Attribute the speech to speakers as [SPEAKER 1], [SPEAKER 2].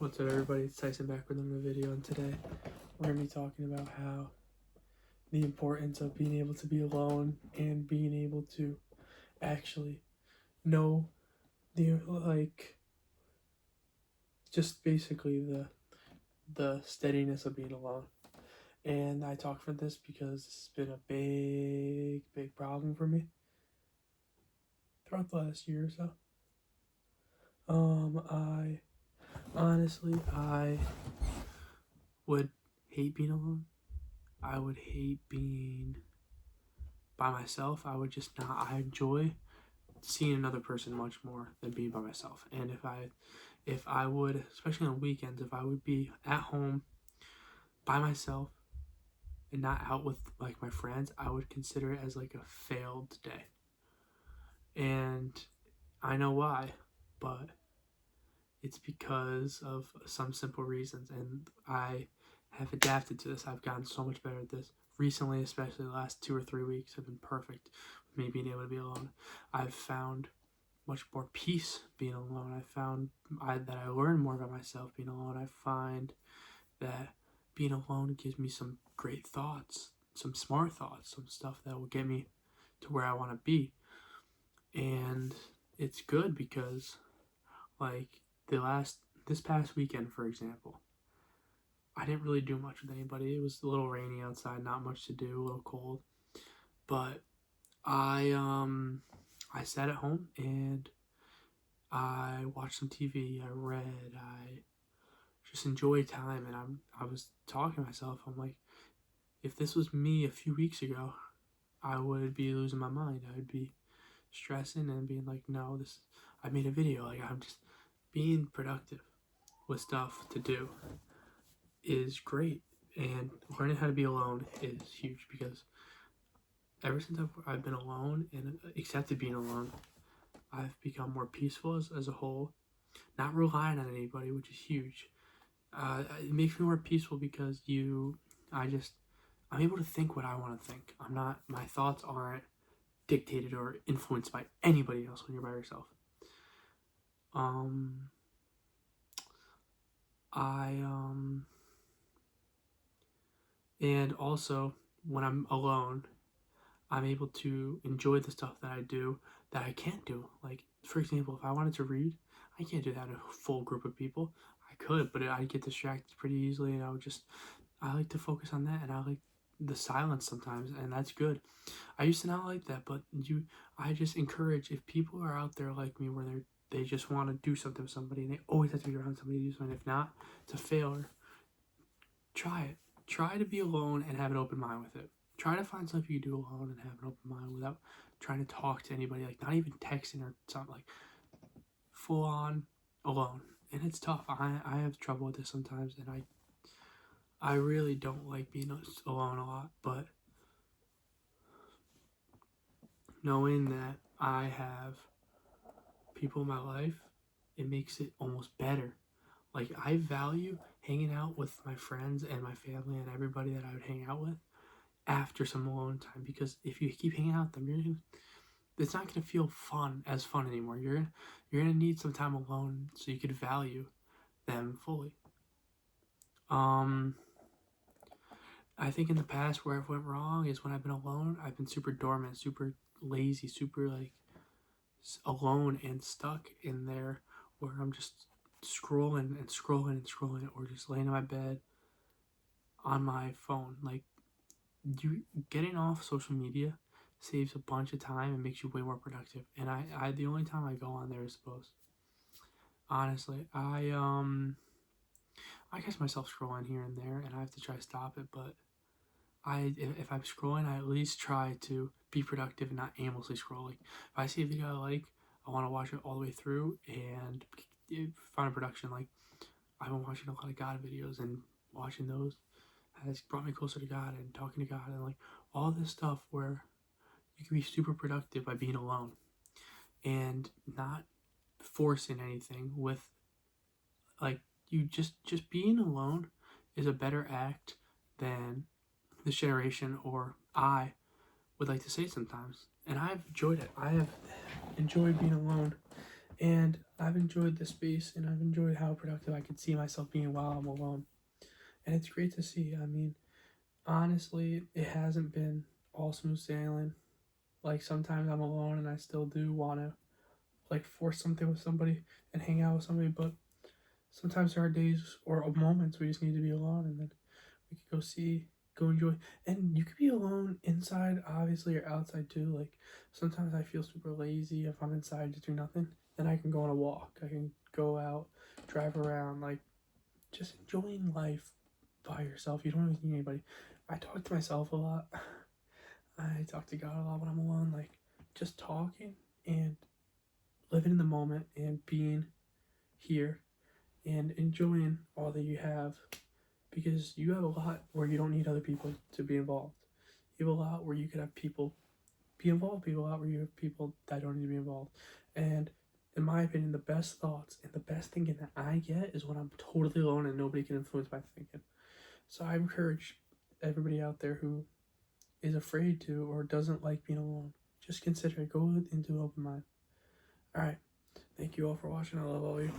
[SPEAKER 1] What's up, everybody? It's Tyson back with another video, and today we're going to be talking about how the importance of being able to be alone and being able to actually know just basically the steadiness of being alone. And I talk for this because this has been a big problem for me throughout the last year or so. I would hate being alone. I would hate being by myself. I enjoy seeing another person much more than being by myself. And if I would, especially on weekends, if I would be at home by myself and not out with like my friends, I would consider it as like a failed day. And I know why, but it's because of some simple reasons, and I have adapted to this. I've gotten so much better at this. Recently, especially the last 2 or 3 weeks, have been perfect with me being able to be alone. I've found much more peace being alone. I found that I learn more about myself being alone. I find that being alone gives me some great thoughts, some smart thoughts, some stuff that will get me to where I want to be. And it's good because, like, this past weekend, for example, I didn't really do much with anybody. It was a little rainy outside, not much to do, a little cold. But I sat at home and I watched some TV, I read, I just enjoyed time, and I was talking to myself. I'm like, if this was me a few weeks ago, I would be losing my mind. I would be stressing and being like, no, I made a video. Like, I'm just being productive with stuff to do is great, and learning how to be alone is huge, because ever since I've been alone and accepted being alone, I've become more peaceful as a whole, not relying on anybody, which is huge. It makes me more peaceful because I'm able to think what I want to think. My thoughts aren't dictated or influenced by anybody else when you're by yourself. And also, when I'm alone, I'm able to enjoy the stuff that I do that I can't do. Like, for example, if I wanted to read, I can't do that in a full group of people. I could, but I'd get distracted pretty easily, and I like to focus on that, and I like the silence sometimes, and that's good. I used to not like that, but I just encourage, if people are out there like me, where they just want to do something with somebody, and they always have to be around somebody to do something. If not, it's a failure. Try it. Try to be alone and have an open mind with it. Try to find stuff you can do alone and have an open mind without trying to talk to anybody, like not even texting or something, like full on alone. And it's tough. I have trouble with this sometimes, and I really don't like being alone a lot, but knowing that I have people in my life, it makes it almost better. Like, I value hanging out with my friends and my family and everybody that I would hang out with after some alone time, because if you keep hanging out with them, it's not going to feel as fun anymore. You're going to need some time alone so you could value them fully. I think in the past where I've went wrong is when I've been alone, I've been super dormant, super lazy, super like alone and stuck in there, where I'm just scrolling, or just laying in my bed on my phone. Like, getting off social media saves a bunch of time and makes you way more productive. And I the only time I go on there is supposed. Honestly, I catch myself scrolling here and there, and I have to try to stop it. But if I'm scrolling, I at least try to be productive and not aimlessly scroll. Like, if I see a video I like, I want to watch it all the way through and find a production. Like, I've been watching a lot of God videos, and watching those has brought me closer to God and talking to God, and like all this stuff where you can be super productive by being alone and not forcing anything with, like, you just being alone is a better act than this generation, or I would like to say sometimes. And I've enjoyed it. I have enjoyed being alone, and I've enjoyed the space and I've enjoyed how productive I could see myself being while I'm alone. And it's great to see. I mean, honestly, it hasn't been all smooth sailing. Like sometimes I'm alone and I still do want to like force something with somebody and hang out with somebody, but sometimes there are days or moments we just need to be alone and then we could go enjoy. And you could be alone inside, obviously, or outside too. Like sometimes I feel super lazy if I'm inside just doing nothing. Then I can go on a walk. I can go out, drive around, like just enjoying life by yourself. You don't always need anybody. I talk to myself a lot. I talk to God a lot when I'm alone. Like just talking and living in the moment and being here and enjoying all that you have, because you have a lot where you don't need other people to be involved. You have a lot where you could have people be involved, people out where you have people that don't need to be involved. And in my opinion, the best thoughts and the best thinking that I get is when I'm totally alone and nobody can influence my thinking. So I encourage everybody out there who is afraid to or doesn't like being alone, just consider it. Go into an open mind. All right. Thank you all for watching. I love all of you.